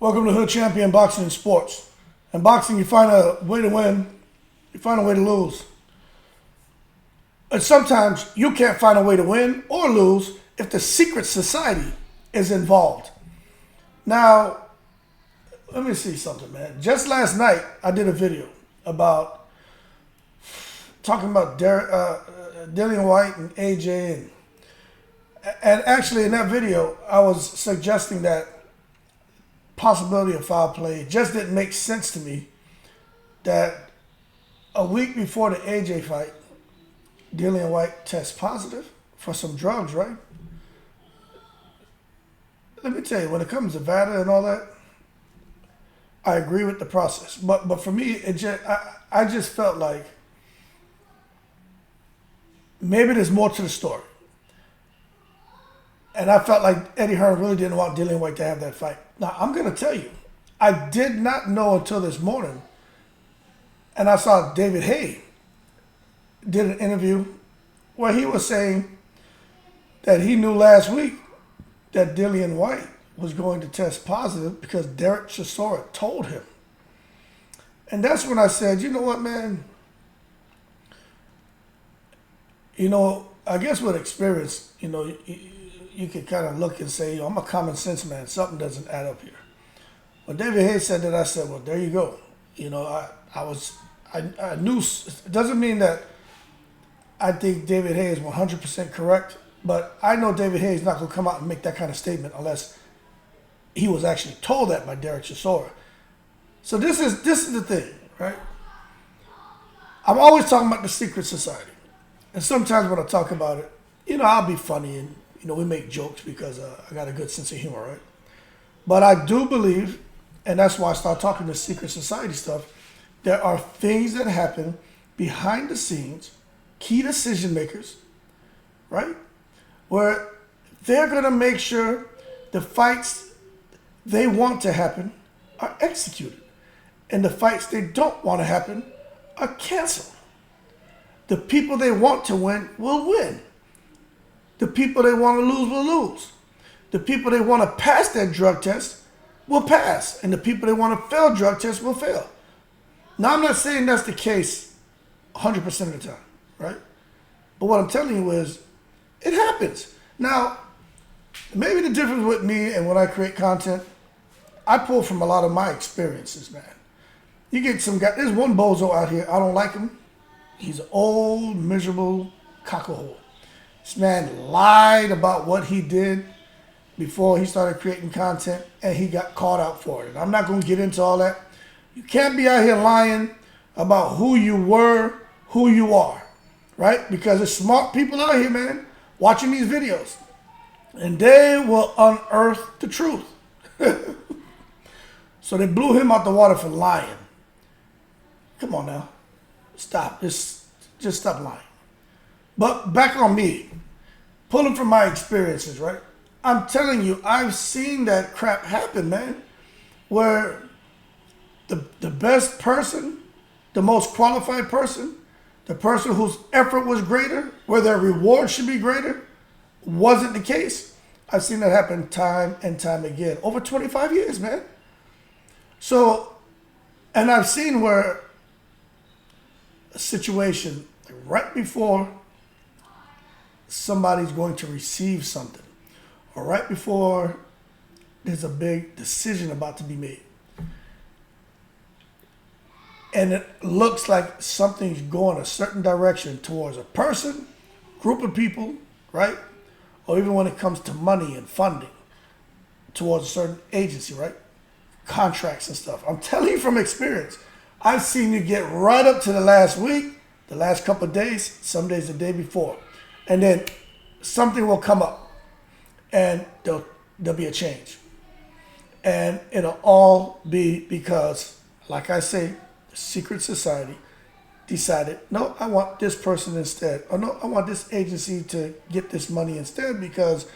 Welcome to HoodChampionBoxing and Sports. In boxing, you find a way to win, you find a way to lose. And sometimes you can't find a way to win or lose if the secret society is involved. Now, let me see something, man. Just last night, I did a video about talking about Dillian Whyte and AJ. And actually, in that video, I was suggesting that possibility of foul play just didn't make sense to me. That a week before the AJ fight, Dillian Whyte tests positive for some drugs, right? Let me tell you, when it comes to Vada and all that, I agree with the process. But for me, I just felt like maybe there's more to the story. And I felt like Eddie Hearn really didn't want Dillian Whyte to have that fight. Now, I'm going to tell you, I did not know until this morning, and I saw David Haye did an interview where he was saying that he knew last week that Dillian Whyte was going to test positive because Derek Chisora told him. And that's when I said, you know what, man? You know, I guess with experience, you know, you can kind of look and say, I'm a common sense man. Something doesn't add up here. When David Haye said that, I said, well, there you go. You know, I knew. It doesn't mean that I think David Haye is 100% correct, but I know David Haye is not going to come out and make that kind of statement unless he was actually told that by Derek Chisora. So this is the thing, right? I'm always talking about the secret society. And sometimes when I talk about it, you know, I'll be funny and, you know, we make jokes because I got a good sense of humor, right? But I do believe, and that's why I start talking the secret society stuff, there are things that happen behind the scenes, key decision makers, right? Where they're going to make sure the fights they want to happen are executed. And the fights they don't want to happen are canceled. The people they want to win will win. The people they want to lose will lose. The people they want to pass that drug test will pass. And the people they want to fail drug tests will fail. Now, I'm not saying that's the case 100% of the time, right? But what I'm telling you is, it happens. Now, maybe the difference with me and when I create content, I pull from a lot of my experiences, man. You get some guy, there's one bozo out here, I don't like him. He's an old, miserable cockahole. This man lied about what he did before he started creating content, and he got caught out for it. And I'm not going to get into all that. You can't be out here lying about who you were, who you are, right? Because there's smart people out here, man, watching these videos, and they will unearth the truth. So they blew him out the water for lying. Come on now. Stop. Just stop lying. But back on me, pulling from my experiences, right? I'm telling you, I've seen that crap happen, man, where the best person, the most qualified person, the person whose effort was greater, where their reward should be greater, wasn't the case. I've seen that happen time and time again, over 25 years, man. So, and I've seen where a situation right before somebody's going to receive something, or right before there's a big decision about to be made, and it looks like something's going a certain direction towards a person, group of people, right? Or even when it comes to money and funding towards a certain agency, right? Contracts and stuff. I'm telling you from experience, I've seen you get right up to the last week, the last couple of days, some days the day before, and then something will come up and there'll be a change. And it'll all be because, like I say, the secret society decided, no, I want this person instead. Or no, I want this agency to get this money instead because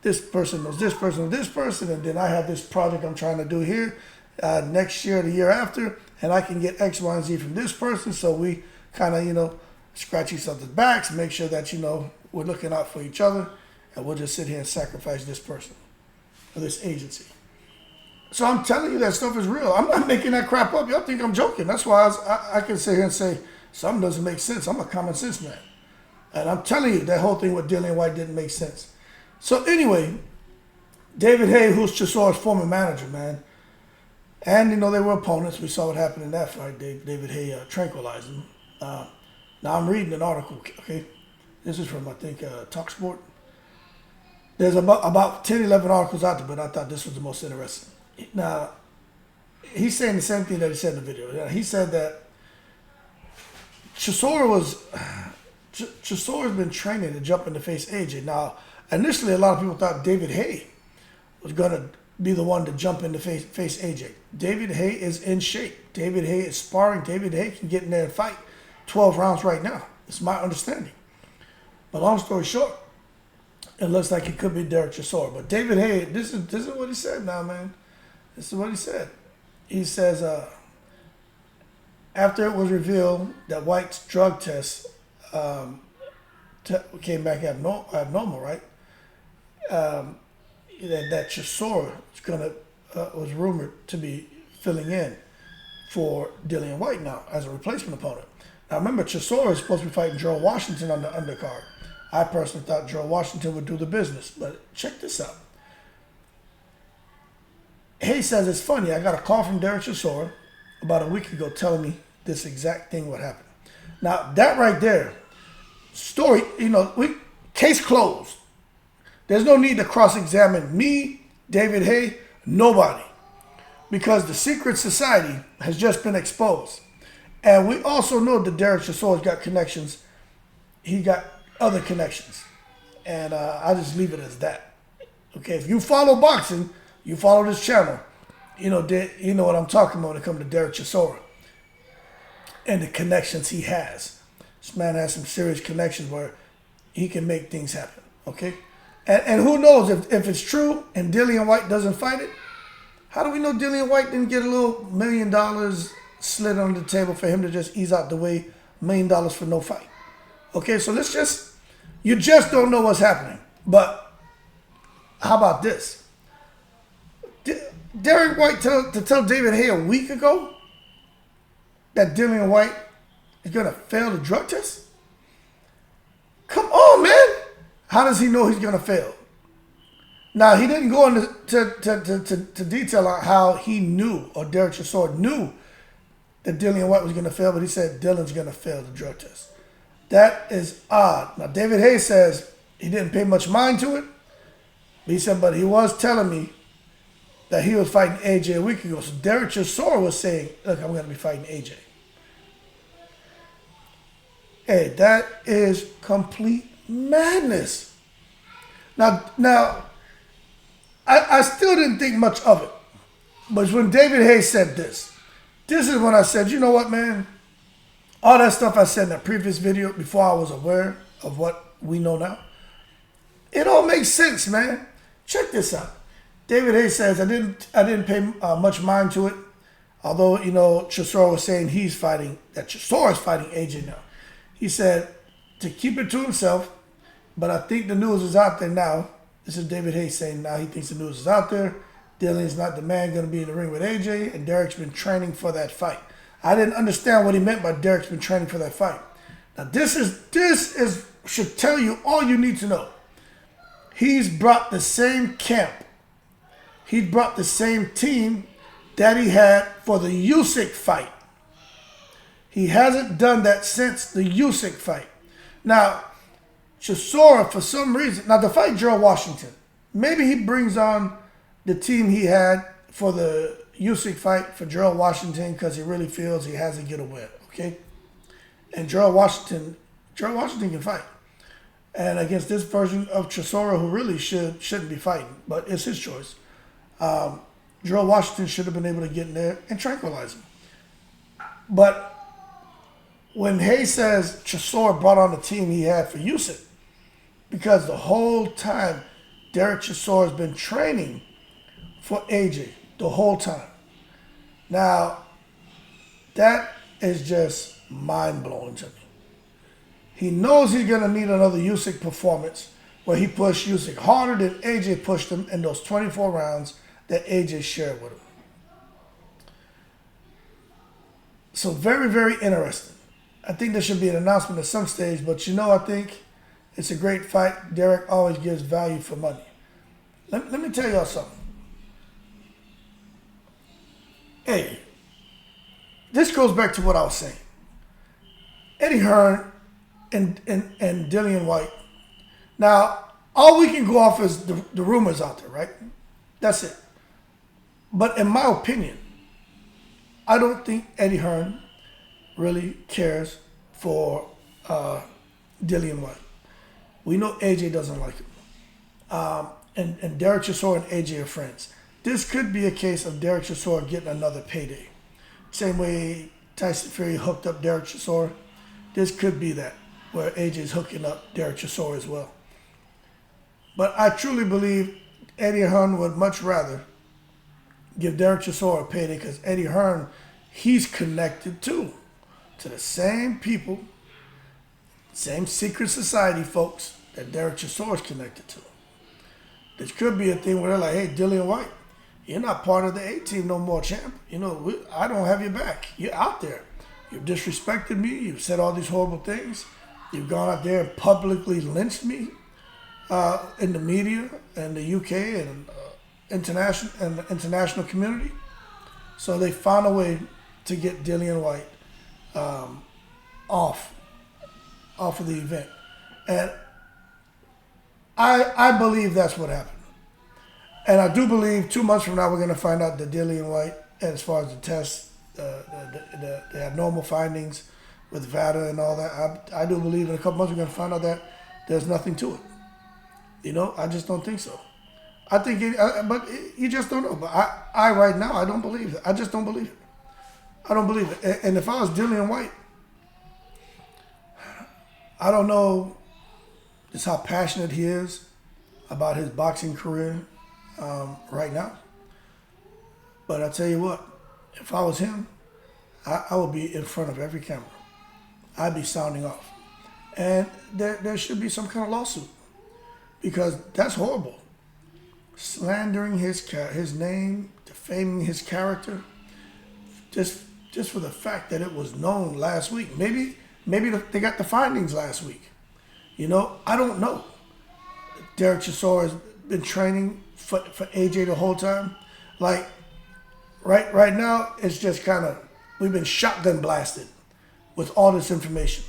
this person knows this person knows this person, and then I have this project I'm trying to do here next year, the year after, and I can get X, Y, and Z from this person. So we kind of, you know, scratch each other's backs, make sure that, you know, we're looking out for each other, and we'll just sit here and sacrifice this person or this agency. So I'm telling you that stuff is real. I'm not making that crap up. Y'all think I'm joking. That's why I can sit here and say something doesn't make sense. I'm a common sense man. And I'm telling you, that whole thing with Dillian Whyte didn't make sense. So anyway, David Haye, who's Chisora's former manager, man, and, you know, they were opponents. We saw what happened in that fight. David Haye tranquilized him. Now, I'm reading an article, okay? This is from, I think, TalkSport. There's about 10, 11 articles out there, but I thought this was the most interesting. Now, he's saying the same thing that he said in the video. He said that Chisora's been training to jump in to face AJ. Now, initially, a lot of people thought David Haye was going to be the one to jump in to face AJ. David Haye is in shape. David Haye is sparring. David Haye can get in there and fight 12 rounds right now. It's my understanding. But long story short, it looks like it could be Derek Chisora. But David Haye, this is what he said now, man. This is what he said. He says, after it was revealed that Whyte's drug test came back abnormal, right? That Chisora was rumored to be filling in for Dillian Whyte now as a replacement opponent. Now remember, Chisora is supposed to be fighting Gerald Washington on the undercard. I personally thought Gerald Washington would do the business, but check this out. Haye says it's funny. I got a call from Derek Chisora about a week ago telling me this exact thing would happen. Now that right there, story, case closed. There's no need to cross-examine me, David Haye, nobody. Because the secret society has just been exposed. And we also know that Derek Chisora's got connections. He got other connections. And I'll just leave it as that. Okay, if you follow boxing, you follow this channel, you know what I'm talking about when it comes to Derek Chisora and the connections he has. This man has some serious connections where he can make things happen, okay? And who knows if it's true and Dillian Whyte doesn't fight it? How do we know Dillian Whyte didn't get a little $1 million slid under the table for him to just ease out the way, $1 million for no fight? Okay, so you just don't know what's happening. But how about this? Derek Whyte to tell David Haye a week ago that Dillian Whyte is going to fail the drug test? Come on, man. How does he know he's going to fail? Now, he didn't go into detail on how he knew, or Derek Chisora knew, that Dillian Whyte was going to fail, but he said Dillian's going to fail the drug test. That is odd. Now, David Haye says he didn't pay much mind to it, but he said, but he was telling me that he was fighting AJ a week ago. So Derek Chisora was saying, look, I'm going to be fighting AJ. Hey, that is complete madness. Now, I still didn't think much of it. But when David Haye said this is when I said, you know what, man? All that stuff I said in that previous video before I was aware of what we know now, it all makes sense, man. Check this out. David Haye says, I didn't pay much mind to it. Although, Chisora was saying that Chisora is fighting AJ now. He said to keep it to himself, but I think the news is out there now. This is David Haye saying now he thinks the news is out there. Dillian's not the man going to be in the ring with AJ, and Derek's been training for that fight. I didn't understand what he meant by Derek's been training for that fight. Now this should tell you all you need to know. He's brought the same camp. He brought the same team that he had for the Usyk fight. He hasn't done that since the Usyk fight. Now, Chisora, for some reason, now to fight Gerald Washington, maybe he brings on the team he had for the Usyk fight for Gerald Washington because he really feels he has to get a win, okay? And Gerald Washington can fight. And against this version of Chisora, who really shouldn't be fighting, but it's his choice. Gerald Washington should have been able to get in there and tranquilize him. But when Haye says Chisora brought on the team he had for Usyk, because the whole time Derek Chisora has been training for AJ, the whole time. Now, that is just mind-blowing to me. He knows he's going to need another Usyk performance where he pushed Usyk harder than AJ pushed him in those 24 rounds that AJ shared with him. So very, very interesting. I think there should be an announcement at some stage, but I think it's a great fight. Derek always gives value for money. Let me tell y'all something. Hey, this goes back to what I was saying. Eddie Hearn and Dillian Whyte. Now, all we can go off is the rumors out there, right? That's it. But in my opinion, I don't think Eddie Hearn really cares for Dillian Whyte. We know AJ doesn't like him. And Derek Chisora and AJ are friends. This could be a case of Derek Chisora getting another payday. Same way Tyson Fury hooked up Derek Chisora. This could be that, where AJ's hooking up Derek Chisora as well. But I truly believe Eddie Hearn would much rather give Derek Chisora a payday because Eddie Hearn, he's connected too to the same people, same secret society folks that Derek Chisora's connected to. This could be a thing where they're like, hey, Dillian Whyte, you're not part of the A team no more, champ. I don't have your back. You're out there. You've disrespected me. You've said all these horrible things. You've gone out there and publicly lynched me in the media and the UK and the international community. So they found a way to get Dillian Whyte off of the event. And I believe that's what happened. And I do believe 2 months from now we're going to find out that Dillian Whyte, as far as the tests, the abnormal findings with Vada and all that, I do believe in a couple months we're going to find out that there's nothing to it. I just don't think so. I think, but you just don't know. But I right now, I don't believe it. I just don't believe it. I don't believe it. And if I was Dillian Whyte, I don't know just how passionate he is about his boxing career right now. But I tell you what, if I was him, I would be in front of every camera. I'd be sounding off. And there should be some kind of lawsuit because that's horrible. Slandering his name, defaming his character, just for the fact that it was known last week. Maybe they got the findings last week. I don't know. Derek Chisora has been training for AJ the whole time. Like, right now, it's just kind of, we've been shotgun blasted with all this information.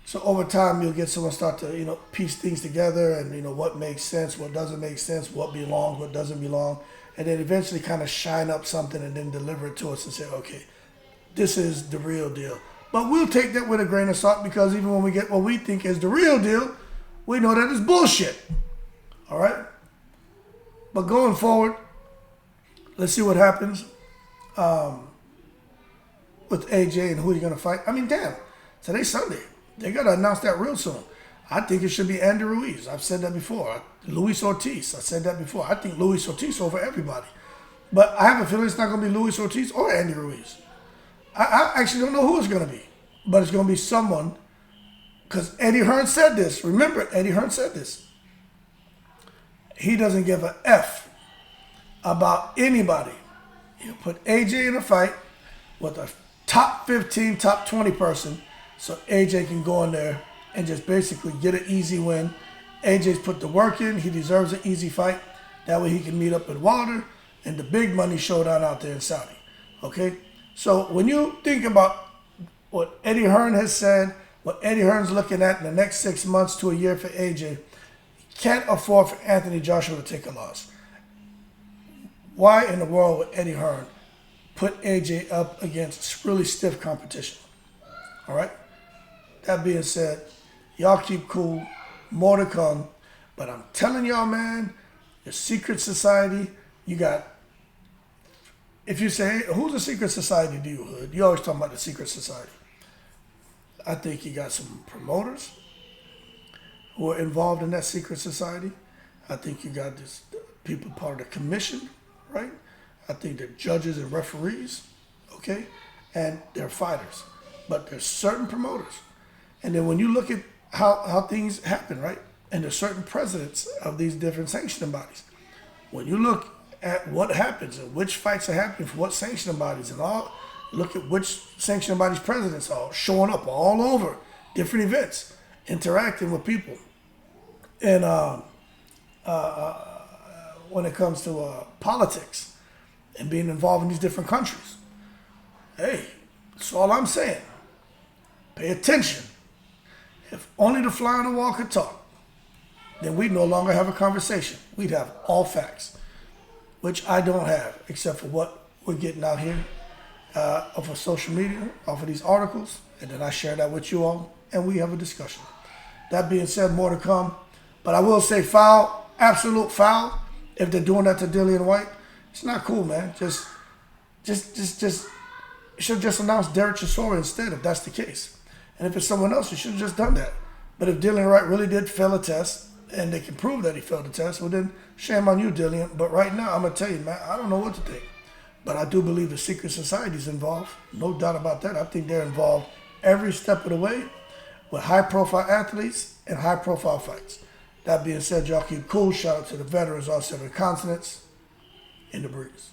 So over time, you'll get someone start to, piece things together and, what makes sense, what doesn't make sense, what belongs, what doesn't belong. And then eventually kind of shine up something and then deliver it to us and say, okay, this is the real deal. But we'll take that with a grain of salt because even when we get what we think is the real deal, we know that it's bullshit. All right? But going forward, let's see what happens with AJ and who he's going to fight. I mean, damn, today's Sunday. They got to announce that real soon. I think it should be Andy Ruiz. I've said that before. Luis Ortiz. I said that before. I think Luis Ortiz over everybody. But I have a feeling it's not going to be Luis Ortiz or Andy Ruiz. I actually don't know who it's going to be. But it's going to be someone. Because Eddie Hearn said this. Remember, Eddie Hearn said this. He doesn't give a F about anybody. He'll put AJ in a fight with a top 15, top 20 person. So AJ can go in there and just basically get an easy win. AJ's put the work in. He deserves an easy fight. That way he can meet up with Wilder and the big money showdown out there in Saudi. Okay? So when you think about what Eddie Hearn has said, what Eddie Hearn's looking at in the next 6 months to a year for AJ, you can't afford for Anthony Joshua to take a loss. Why in the world would Eddie Hearn put AJ up against really stiff competition? All right? That being said, y'all keep cool. More to come. But I'm telling y'all, man, your secret society, you got, if you say, hey, who's a secret society to you, Hood? You always talking about the secret society. I think you got some promoters who are involved in that secret society. I think you got this people part of the commission, right? I think they're judges and referees, okay? And they're fighters. But there's certain promoters. And then when you look at how things happen, right? And there's certain presidents of these different sanctioning bodies. When you look at what happens and which fights are happening for what sanctioning bodies and all. Look at which sanctioning bodies presidents are showing up all over different events, interacting with people. And when it comes to politics and being involved in these different countries, hey, that's all I'm saying. Pay attention. If only the fly on the wall could talk, then we'd no longer have a conversation. We'd have all facts, which I don't have, except for what we're getting out here off of social media, off of these articles, and then I share that with you all, and we have a discussion. That being said, more to come. But I will say foul, absolute foul, if they're doing that to Dillian Whyte. It's not cool, man. Just should have just announced Derek Chisora instead, if that's the case. And if it's someone else, you should have just done that. But if Dillian Whyte really did fail a test, and they can prove that he failed the test, well then, shame on you, Dillian. But right now, I'm going to tell you, man, I don't know what to think. But I do believe the secret society's involved. No doubt about that. I think they're involved every step of the way with high-profile athletes and high-profile fights. That being said, y'all keep cool. Shout out to the veterans, all 7 continents, in the breeze.